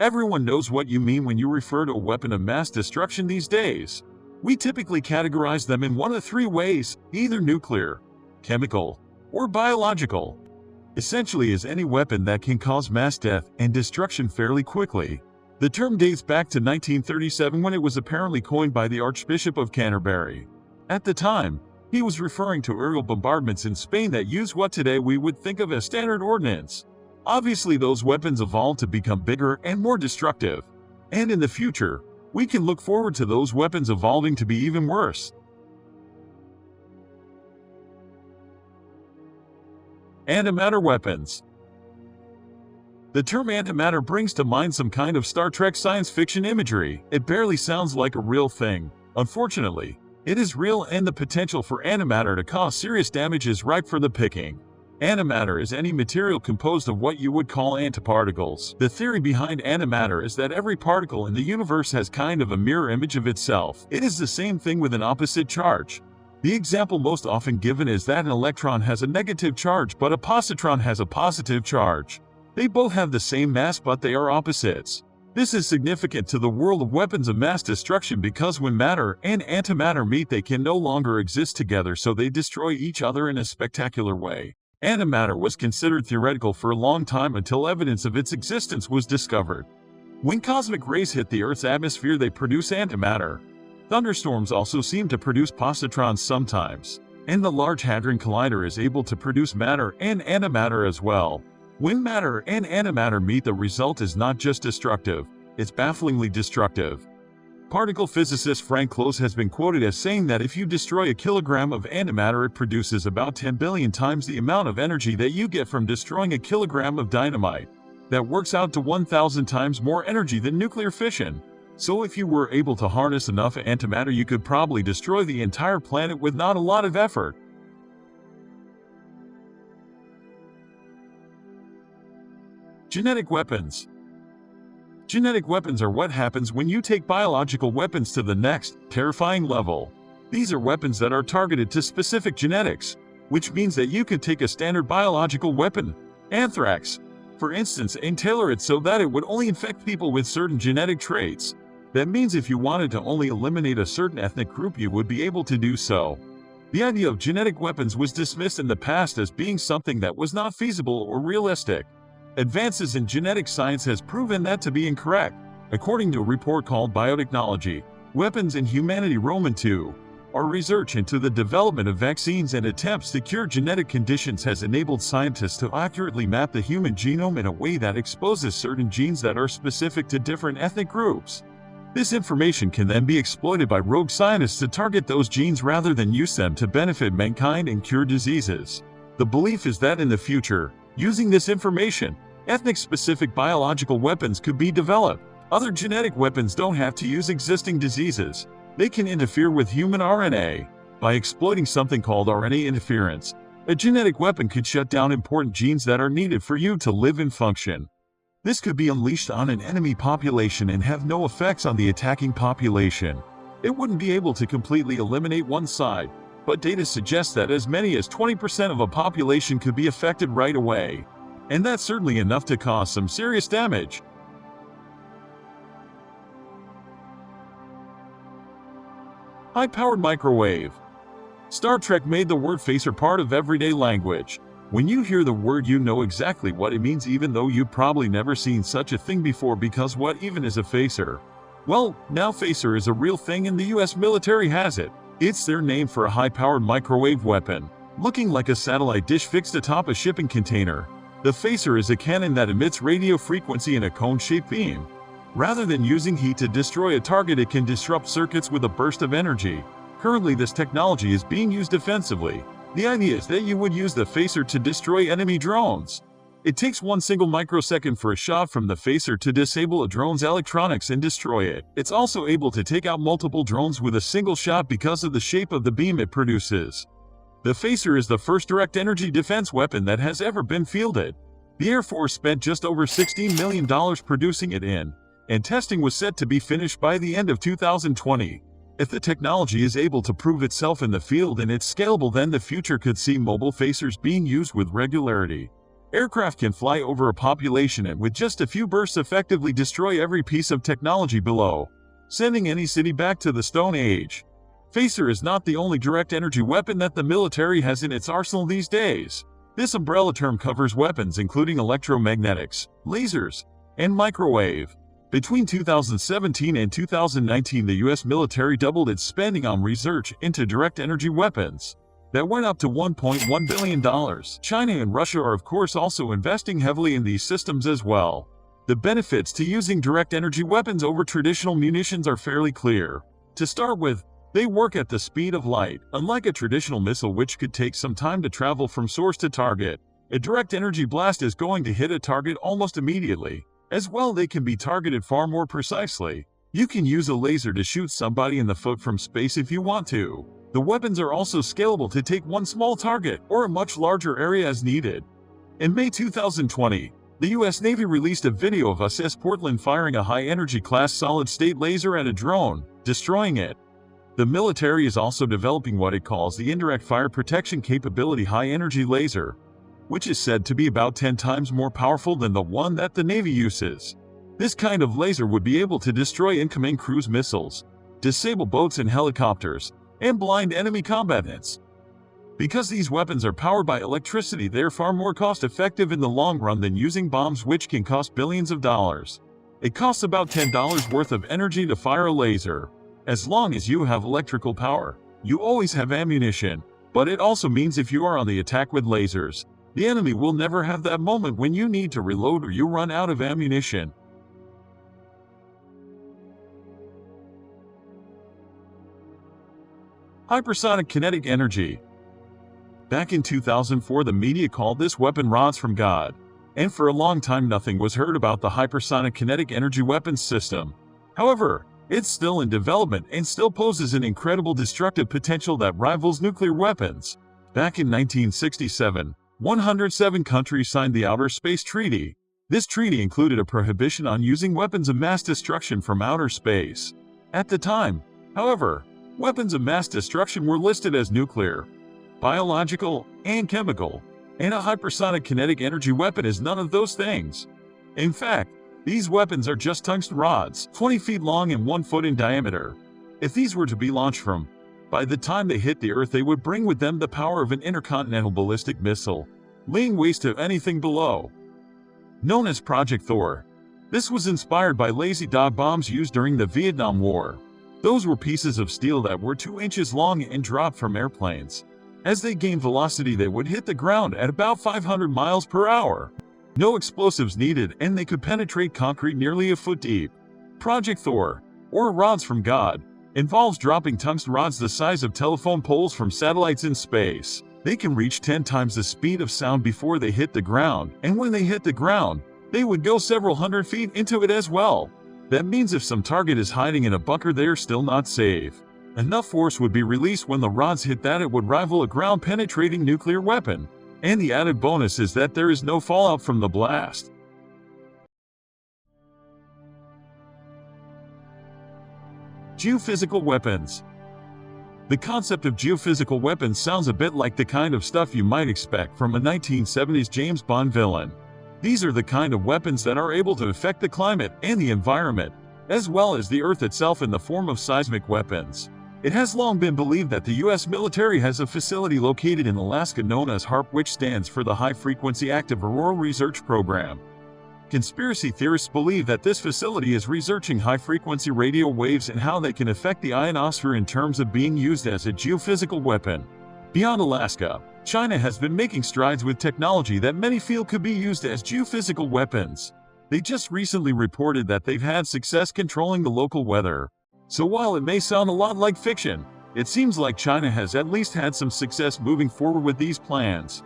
Everyone knows what you mean when you refer to a weapon of mass destruction these days. We typically categorize them in one of three ways, either nuclear, chemical, or biological. Essentially is any weapon that can cause mass death and destruction fairly quickly. The term dates back to 1937 when it was apparently coined by the Archbishop of Canterbury. At the time, he was referring to aerial bombardments in Spain that used what today we would think of as standard ordnance. Obviously, those weapons evolved to become bigger and more destructive. And in the future, we can look forward to those weapons evolving to be even worse. Antimatter weapons. The term antimatter brings to mind some kind of Star Trek science fiction imagery. It barely sounds like a real thing. Unfortunately, it is real, and the potential for antimatter to cause serious damage is ripe for the picking. Antimatter is any material composed of what you would call antiparticles. The theory behind antimatter is that every particle in the universe has kind of a mirror image of itself. It is the same thing with an opposite charge. The example most often given is that an electron has a negative charge but a positron has a positive charge. They both have the same mass but they are opposites. This is significant to the world of weapons of mass destruction because when matter and antimatter meet, they can no longer exist together, so they destroy each other in a spectacular way. Antimatter was considered theoretical for a long time until evidence of its existence was discovered. When cosmic rays hit the Earth's atmosphere, they produce antimatter. Thunderstorms also seem to produce positrons sometimes, and the Large Hadron Collider is able to produce matter and antimatter as well. When matter and antimatter meet, the result is not just destructive, it's bafflingly destructive. Particle physicist Frank Close has been quoted as saying that if you destroy a kilogram of antimatter, it produces about 10 billion times the amount of energy that you get from destroying a kilogram of dynamite. That works out to 1,000 times more energy than nuclear fission. So if you were able to harness enough antimatter, you could probably destroy the entire planet with not a lot of effort. Genetic weapons. Genetic weapons are what happens when you take biological weapons to the next, terrifying level. These are weapons that are targeted to specific genetics, which means that you could take a standard biological weapon, anthrax, for instance, and tailor it so that it would only infect people with certain genetic traits. That means if you wanted to only eliminate a certain ethnic group, you would be able to do so. The idea of genetic weapons was dismissed in the past as being something that was not feasible or realistic. Advances in genetic science has proven that to be incorrect. According to a report called Biotechnology, Weapons in Humanity Roman II, our research into the development of vaccines and attempts to cure genetic conditions has enabled scientists to accurately map the human genome in a way that exposes certain genes that are specific to different ethnic groups. This information can then be exploited by rogue scientists to target those genes rather than use them to benefit mankind and cure diseases. The belief is that in the future, using this information, ethnic-specific biological weapons could be developed. Other genetic weapons don't have to use existing diseases. They can interfere with human RNA. By exploiting something called RNA interference, a genetic weapon could shut down important genes that are needed for you to live and function. This could be unleashed on an enemy population and have no effects on the attacking population. It wouldn't be able to completely eliminate one side, but data suggests that as many as 20% of a population could be affected right away. And that's certainly enough to cause some serious damage. High-powered microwave. Star Trek made the word phaser part of everyday language. When you hear the word, you know exactly what it means, even though you've probably never seen such a thing before, because what even is a phaser? Well, now phaser is a real thing and the US military has it. It's their name for a high-powered microwave weapon, looking like a satellite dish fixed atop a shipping container. The phaser is a cannon that emits radio frequency in a cone-shaped beam. Rather than using heat to destroy a target, it can disrupt circuits with a burst of energy. Currently, this technology is being used defensively. The idea is that you would use the phaser to destroy enemy drones. It takes 1 single microsecond for a shot from the phaser to disable a drone's electronics and destroy it. It's also able to take out multiple drones with a single shot because of the shape of the beam it produces. The phaser is the first direct energy defense weapon that has ever been fielded. The Air Force spent just over $16 million producing it and testing was set to be finished by the end of 2020. If the technology is able to prove itself in the field and it's scalable, then the future could see mobile phasers being used with regularity. Aircraft can fly over a population and with just a few bursts effectively destroy every piece of technology below, sending any city back to the Stone Age. Phaser is not the only direct energy weapon that the military has in its arsenal these days. This umbrella term covers weapons including electromagnetics, lasers, and microwave. Between 2017 and 2019, the U.S. military doubled its spending on research into direct energy weapons. That went up to $1.1 billion. China and Russia are of course also investing heavily in these systems as well. The benefits to using direct energy weapons over traditional munitions are fairly clear. To start with, they work at the speed of light. Unlike a traditional missile which could take some time to travel from source to target, a direct energy blast is going to hit a target almost immediately. As well, they can be targeted far more precisely. You can use a laser to shoot somebody in the foot from space if you want to. The weapons are also scalable to take one small target or a much larger area as needed. In May 2020, the U.S. Navy released a video of USS Portland firing a high-energy class solid-state laser at a drone, destroying it. The military is also developing what it calls the Indirect Fire Protection Capability High-Energy Laser, which is said to be about 10 times more powerful than the one that the Navy uses. This kind of laser would be able to destroy incoming cruise missiles, disable boats and helicopters, and blind enemy combatants. Because these weapons are powered by electricity, they are far more cost-effective in the long run than using bombs which can cost billions of dollars. It costs about $10 worth of energy to fire a laser. As long as you have electrical power, you always have ammunition. But it also means if you are on the attack with lasers, the enemy will never have that moment when you need to reload or you run out of ammunition. Hypersonic kinetic energy. Back in 2004, the media called this weapon rods from God, and for a long time nothing was heard about the hypersonic kinetic energy weapons system. However, it's still in development and still poses an incredible destructive potential that rivals nuclear weapons. Back in 1967, 107 countries signed the Outer Space Treaty. This treaty included a prohibition on using weapons of mass destruction from outer space. At the time, however, weapons of mass destruction were listed as nuclear, biological, and chemical, and a hypersonic kinetic energy weapon is none of those things. In fact, these weapons are just tungsten rods, 20 feet long and 1 foot in diameter. If these were to be launched from, by the time they hit the Earth, they would bring with them the power of an intercontinental ballistic missile, laying waste to anything below. Known as Project Thor, this was inspired by lazy dog bombs used during the Vietnam War. Those were pieces of steel that were 2 inches long and dropped from airplanes. As they gained velocity, they would hit the ground at about 500 miles per hour. No explosives needed, and they could penetrate concrete nearly a foot deep. Project Thor, or rods from God, involves dropping tungsten rods the size of telephone poles from satellites in space. They can reach 10 times the speed of sound before they hit the ground, and when they hit the ground, they would go several hundred feet into it as well. That means if some target is hiding in a bunker, they are still not safe. Enough force would be released when the rods hit that it would rival a ground-penetrating nuclear weapon. And the added bonus is that there is no fallout from the blast. Geophysical weapons. The concept of geophysical weapons sounds a bit like the kind of stuff you might expect from a 1970s James Bond villain. These are the kind of weapons that are able to affect the climate and the environment, as well as the Earth itself in the form of seismic weapons. It has long been believed that the U.S. military has a facility located in Alaska known as HAARP, which stands for the High Frequency Active Auroral Research Program. Conspiracy theorists believe that this facility is researching high-frequency radio waves and how they can affect the ionosphere in terms of being used as a geophysical weapon. Beyond Alaska, China has been making strides with technology that many feel could be used as geophysical weapons. They just recently reported that they've had success controlling the local weather. So while it may sound a lot like fiction, it seems like China has at least had some success moving forward with these plans.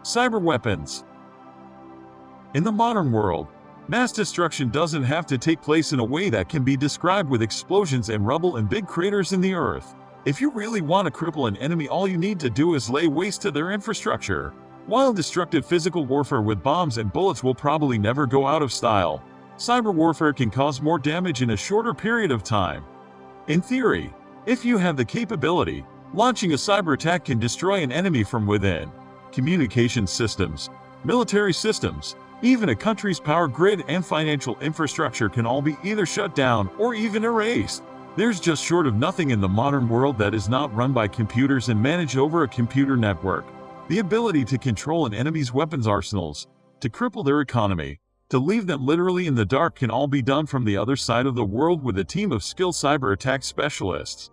Cyber weapons. In the modern world, mass destruction doesn't have to take place in a way that can be described with explosions and rubble and big craters in the earth. If you really want to cripple an enemy, all you need to do is lay waste to their infrastructure. While destructive physical warfare with bombs and bullets will probably never go out of style, cyber warfare can cause more damage in a shorter period of time. In theory, if you have the capability, Launching a cyber attack can destroy an enemy from within. Communication systems, military systems, even a country's power grid and financial infrastructure can all be either shut down or even erased. There's just short of nothing in the modern world that is not run by computers and managed over a computer network. The ability to control an enemy's weapons arsenals, to cripple their economy, to leave them literally in the dark can all be done from the other side of the world with a team of skilled cyber attack specialists.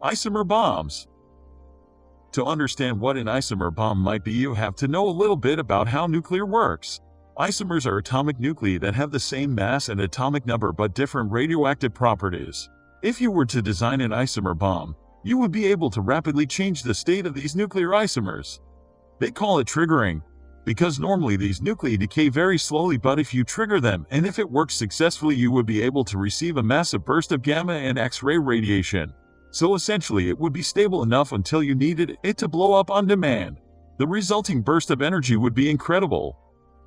Isomer bombs. To understand what an isomer bomb might be, you have to know a little bit about how nuclear works. Isomers are atomic nuclei that have the same mass and atomic number but different radioactive properties. If you were to design an isomer bomb, you would be able to rapidly change the state of these nuclear isomers. They call it triggering, because normally these nuclei decay very slowly, but if you trigger them and if it works successfully, you would be able to receive a massive burst of gamma and X-ray radiation. So essentially it would be stable enough until you needed it to blow up on demand. The resulting burst of energy would be incredible.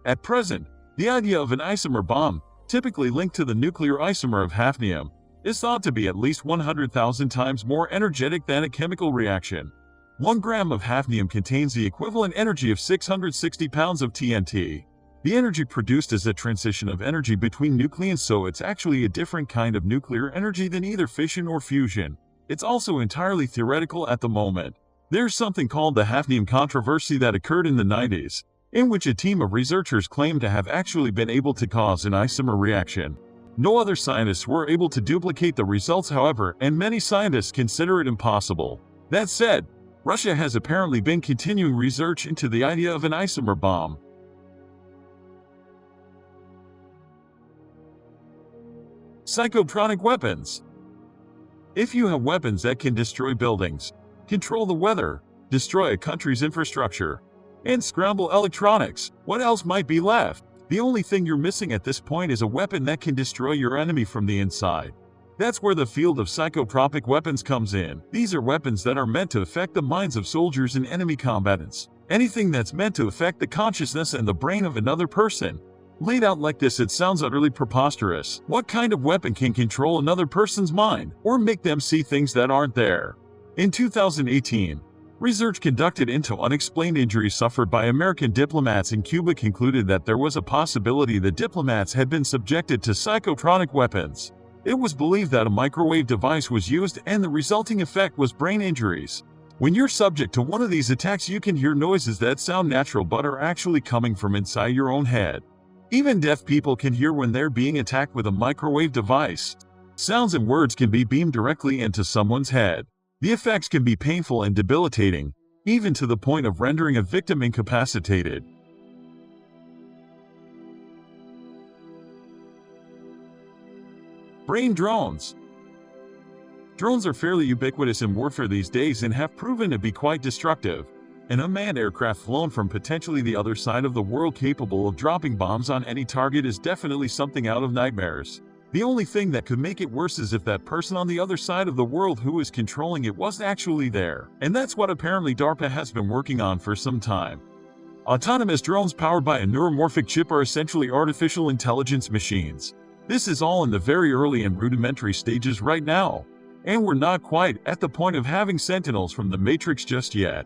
At present, the idea of an isomer bomb, typically linked to the nuclear isomer of hafnium, is thought to be at least 100,000 times more energetic than a chemical reaction. 1 gram of hafnium contains the equivalent energy of 660 pounds of TNT. The energy produced is a transition of energy between nucleons, so it's actually a different kind of nuclear energy than either fission or fusion. It's also entirely theoretical at the moment. There's something called the hafnium controversy that occurred in the 90s, in which a team of researchers claimed to have actually been able to cause an isomer reaction. No other scientists were able to duplicate the results, however, and many scientists consider it impossible. That said, Russia has apparently been continuing research into the idea of an isomer bomb. Psychotronic weapons. If you have weapons that can destroy buildings, control the weather, destroy a country's infrastructure, and scramble electronics, what else might be left? The only thing you're missing at this point is a weapon that can destroy your enemy from the inside. That's where the field of psychotropic weapons comes in. These are weapons that are meant to affect the minds of soldiers and enemy combatants. Anything that's meant to affect the consciousness and the brain of another person. Laid out like this, it sounds utterly preposterous. What kind of weapon can control another person's mind, or make them see things that aren't there? In 2018, research conducted into unexplained injuries suffered by American diplomats in Cuba concluded that there was a possibility the diplomats had been subjected to psychotronic weapons. It was believed that a microwave device was used and the resulting effect was brain injuries. When you're subject to one of these attacks, you can hear noises that sound natural but are actually coming from inside your own head. Even deaf people can hear when they're being attacked with a microwave device. Sounds and words can be beamed directly into someone's head. The effects can be painful and debilitating, even to the point of rendering a victim incapacitated. Brain drones. Drones are fairly ubiquitous in warfare these days and have proven to be quite destructive. An unmanned aircraft flown from potentially the other side of the world capable of dropping bombs on any target is definitely something out of nightmares. The only thing that could make it worse is if that person on the other side of the world who is controlling it wasn't actually there. And that's what apparently DARPA has been working on for some time. Autonomous drones powered by a neuromorphic chip are essentially artificial intelligence machines. This is all in the very early and rudimentary stages right now. And we're not quite at the point of having sentinels from the Matrix just yet.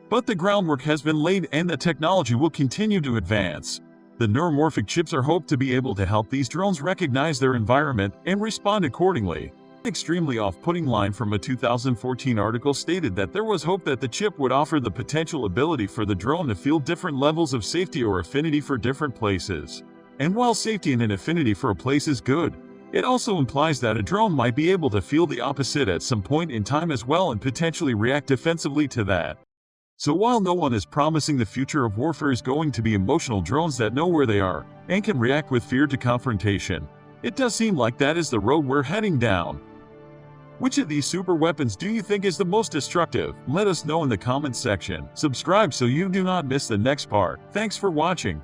But the groundwork has been laid and the technology will continue to advance. The neuromorphic chips are hoped to be able to help these drones recognize their environment and respond accordingly. An extremely off-putting line from a 2014 article stated that there was hope that the chip would offer the potential ability for the drone to feel different levels of safety or affinity for different places. And while safety and an affinity for a place is good, it also implies that a drone might be able to feel the opposite at some point in time as well and potentially react defensively to that. So while no one is promising the future of warfare is going to be emotional drones that know where they are and can react with fear to confrontation, it does seem like that is the road we're heading down. Which of these super weapons do you think is the most destructive? Let us know in the comments section. Subscribe so you do not miss the next part. Thanks for watching.